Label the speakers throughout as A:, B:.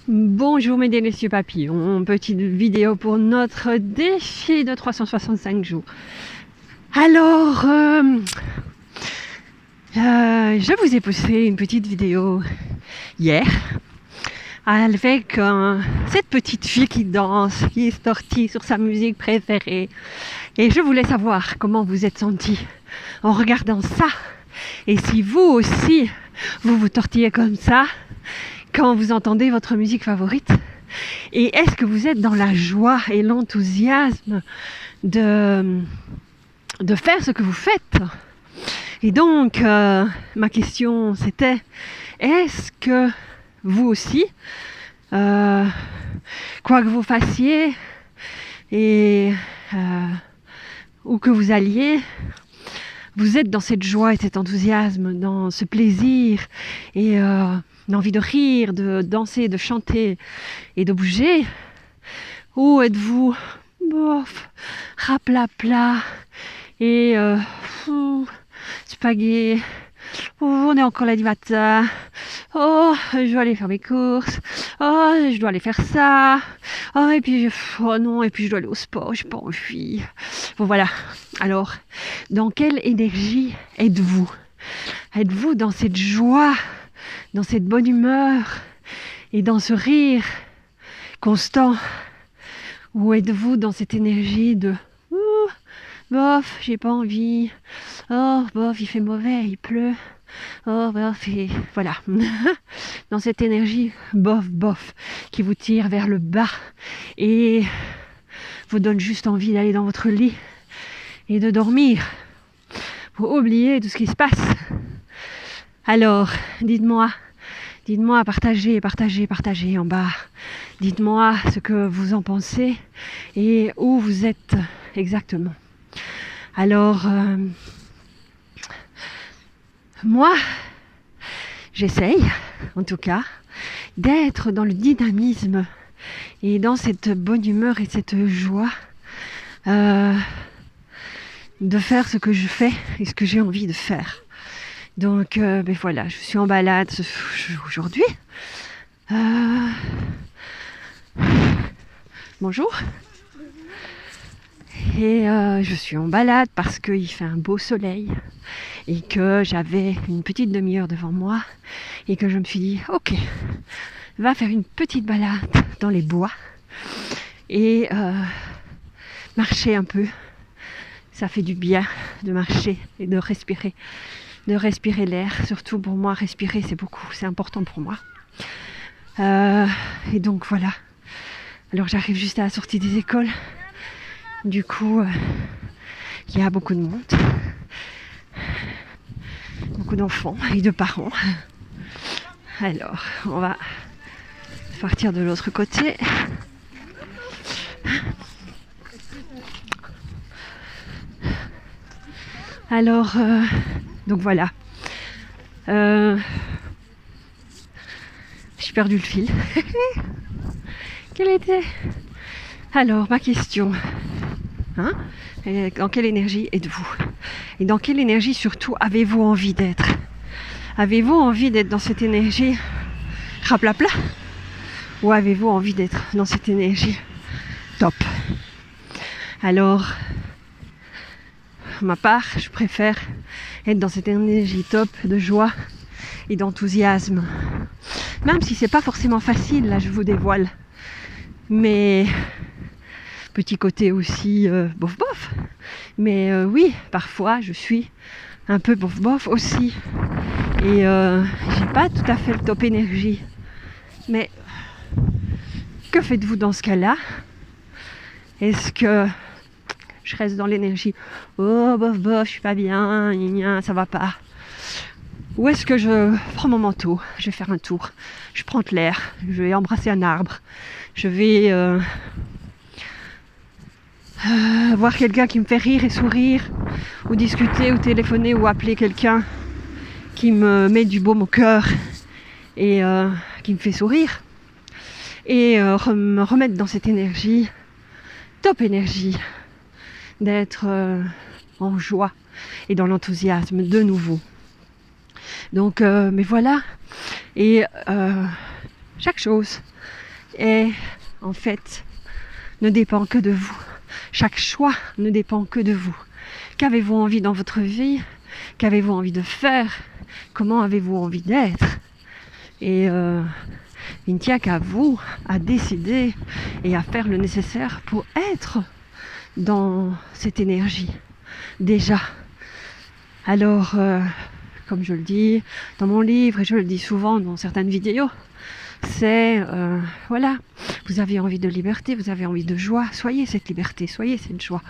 A: Bonjour mes délicieux papillons, petite vidéo pour notre défi de 365 jours. Alors, je vous ai posté une petite vidéo hier avec cette petite fille qui danse, qui est sortie sur sa musique préférée. Et je voulais savoir comment vous êtes sentis en regardant ça. Et si vous aussi, vous tortillez comme ça quand vous entendez votre musique favorite. Et est-ce que vous êtes dans la joie et l'enthousiasme de faire ce que vous faites? Et donc, ma question c'était, est-ce que vous aussi, quoi que vous fassiez et où que vous alliez, vous êtes dans cette joie et cet enthousiasme, dans ce plaisir et l'envie de rire, de danser, de chanter et de bouger? Ou êtes-vous bof, raplapla et spaghetti, on est encore lundi matin, oh je dois aller faire mes courses, oh je dois aller faire ça, oh et puis oh non, et puis je dois aller au sport, j'ai pas envie. Bon voilà, alors dans quelle énergie êtes-vous? Êtes-vous dans cette joie, dans cette bonne humeur et dans ce rire constant? Ou êtes-vous dans cette énergie de bof, j'ai pas envie, oh bof, il fait mauvais, il pleut, oh bof, et voilà. Dans cette énergie bof bof qui vous tire vers le bas et vous donne juste envie d'aller dans votre lit et de dormir pour oublier tout ce qui se passe. Alors, dites-moi, partagez en bas. Dites-moi ce que vous en pensez et où vous êtes exactement. Alors, moi, j'essaye, en tout cas, d'être dans le dynamisme et dans cette bonne humeur et cette joie de faire ce que je fais et ce que j'ai envie de faire. Donc, ben voilà, je suis en balade aujourd'hui. Bonjour. Et je suis en balade parce qu'il fait un beau soleil et que j'avais une petite demi-heure devant moi et que je me suis dit, ok, va faire une petite balade dans les bois et marcher un peu. Ça fait du bien de marcher et de respirer l'air. Surtout pour moi, respirer c'est important pour moi. Et donc voilà. Alors j'arrive juste à la sortie des écoles. Du coup, il y a beaucoup de monde, beaucoup d'enfants et de parents. Alors, on va partir de l'autre côté. Alors, donc voilà. J'ai perdu le fil. Quelle était? Alors, ma question. Dans quelle énergie êtes-vous? Et dans quelle énergie surtout avez-vous envie d'être? Avez-vous envie d'être dans cette énergie raplapla? Ou avez-vous envie d'être dans cette énergie top? Alors, pour ma part, je préfère être dans cette énergie top de joie et d'enthousiasme. Même si c'est pas forcément facile, là je vous dévoile. Mais petit côté aussi bof bof. Mais oui, parfois je suis un peu bof bof aussi. Et j'ai pas tout à fait le top énergie. Mais que faites-vous dans ce cas-là? Est-ce que je reste dans l'énergie oh bof bof, je suis pas bien, ça va pas? Ou est-ce que je prends mon manteau, je vais faire un tour, je prends de l'air, je vais embrasser un arbre, je vais voir quelqu'un qui me fait rire et sourire, ou discuter, ou téléphoner, ou appeler quelqu'un qui me met du baume au cœur et qui me fait sourire, et me remettre dans cette énergie, top énergie, d'être en joie et dans l'enthousiasme de nouveau. Donc, mais voilà, et chaque chose est en fait ne dépend que de vous. Chaque choix ne dépend que de vous. Qu'avez-vous envie dans votre vie? Qu'avez-vous envie de faire? Comment avez-vous envie d'être? Et il ne tient qu'à vous à décider et à faire le nécessaire pour être dans cette énergie déjà. Alors, comme je le dis dans mon livre et je le dis souvent dans certaines vidéos, c'est voilà, vous avez envie de liberté, vous avez envie de joie, soyez cette liberté, soyez cette joie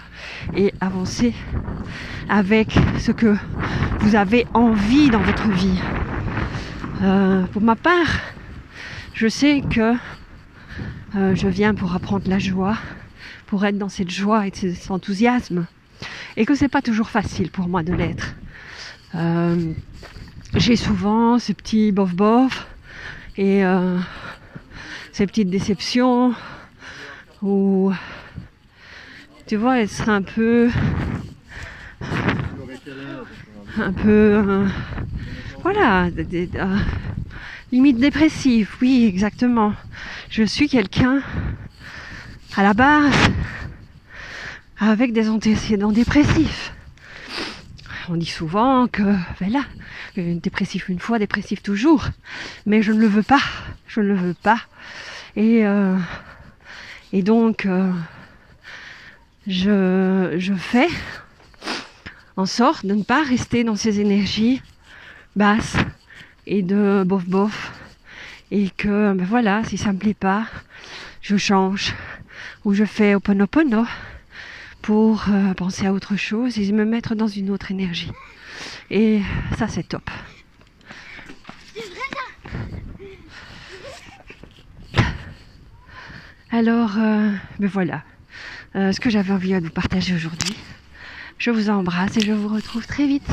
A: et avancez avec ce que vous avez envie dans votre vie. Pour ma part, je sais que je viens pour apprendre la joie, pour être dans cette joie et cet enthousiasme, et que c'est pas toujours facile pour moi de l'être. J'ai souvent ces petits bof-bof et ces petites déceptions où, tu vois, être un peu voilà, limite dépressif, oui, exactement. Je suis quelqu'un, à la base, avec des antécédents dépressifs. On dit souvent que, voilà, dépressif une fois, dépressif toujours. Mais je ne le veux pas. Je ne le veux pas. Et donc, je fais en sorte de ne pas rester dans ces énergies basses et de bof-bof. Et que, ben voilà, si ça ne me plaît pas, je change. Ou je fais Ho'oponopono pour penser à autre chose et me mettre dans une autre énergie. Et ça, c'est top. Alors, ben voilà, ce que j'avais envie de vous partager aujourd'hui. Je vous embrasse et je vous retrouve très vite.